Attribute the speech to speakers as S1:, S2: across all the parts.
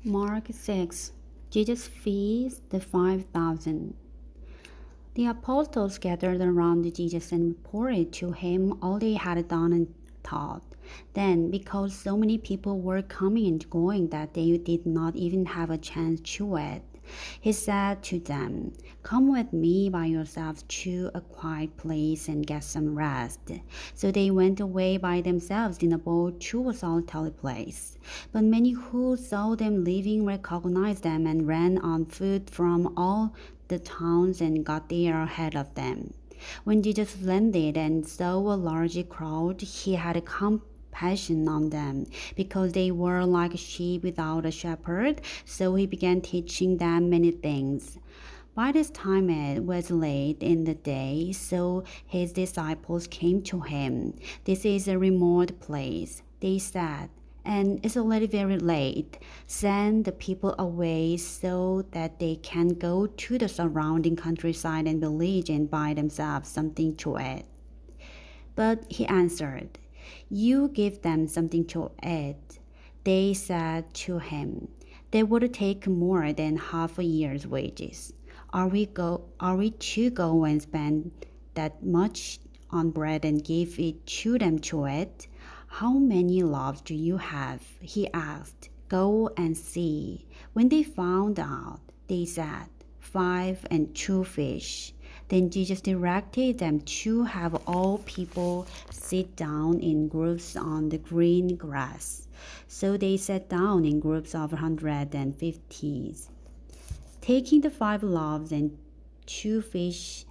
S1: Mark 6. Jesus feeds the 5,000. The apostles gathered around Jesus and reported to him all they had done and taught. Then, because so many people were coming and going that they did not even have a chance to eat, he said to them, "Come with me by yourselves to a quiet place and get some rest." So they went away by themselves in a boat to a solitary place. But many who saw them leaving recognized them and ran on foot from all the towns and got there ahead of them. When Jesus landed and saw a large crowd, he had compassion on them because they were like sheep without a shepherd, so he began teaching them many things. By this time it was late in the day, so his disciples came to him. "This is a remote place," they said, "and it's already very late. Send the people away so that they can go to the surrounding countryside and village and buy themselves something to eat." But he answered, "You give them something to eat." They said to him, "That would take more than half a year's wages. Are we to go and spend that much on bread and give it to them to eat?" "How many loaves do you have?" he asked. "Go and see." When they found out, they said, "5 and 2 fish." Then Jesus directed them to have all people sit down in groups on the green grass. So they sat down in groups of 150s. Taking the 5 loaves and 2 fish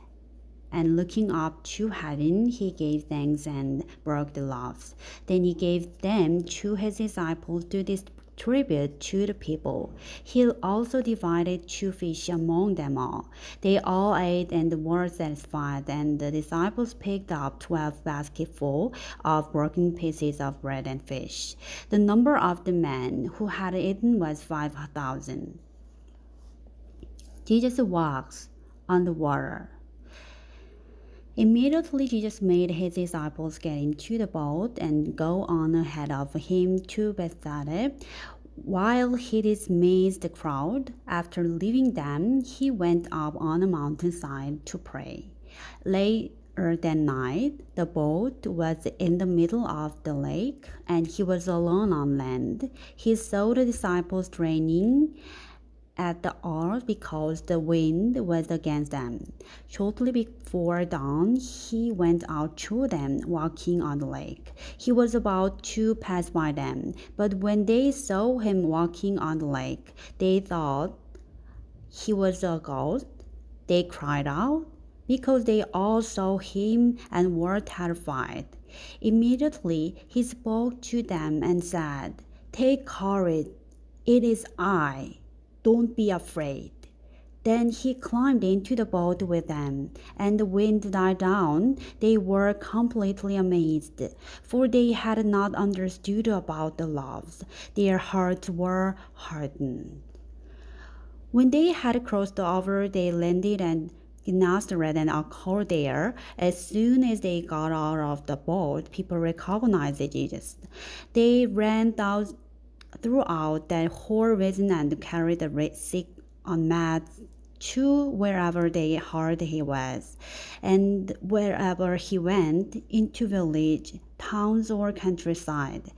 S1: and looking up to heaven, he gave thanks and broke the loaves. Then he gave them to his disciples to distribute to the people. He also divided 2 fish among them all. They all ate and were satisfied, and the disciples picked up 12 basketfuls of broken pieces of bread and fish. The number of the men who had eaten was 5,000. Jesus walks on the water. Immediately Jesus made his disciples get into the boat and go on ahead of him to Bethsaida. While he dismissed the crowd, after leaving them, he went up on a mountainside to pray. Later that night, the boat was in the middle of the lake, and he was alone on land. He saw the disciples straining at the oars because the wind was against them. Shortly before dawn, he went out to them, walking on the lake. He was about to pass by them, but when they saw him walking on the lake, they thought he was a ghost. They cried out because they all saw him and were terrified. Immediately he spoke to them and said, "Take courage, it is I. Don't be afraid." Then he climbed into the boat with them, and the wind died down. They were completely amazed, for they had not understood about the loaves. Their hearts were hardened. When they had crossed over, they landed in Gennesaret and anchored there. As soon as they got out of the boat, people recognized Jesus. They ran throughout that whole region and carried the sick on mats to wherever they heard he was. And wherever he went, into village, towns, or countryside,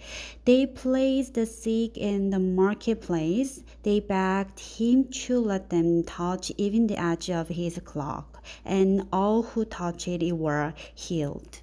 S1: they placed the sick in the marketplace. They begged him to let them touch even the edge of his cloak, and all who touched it were healed.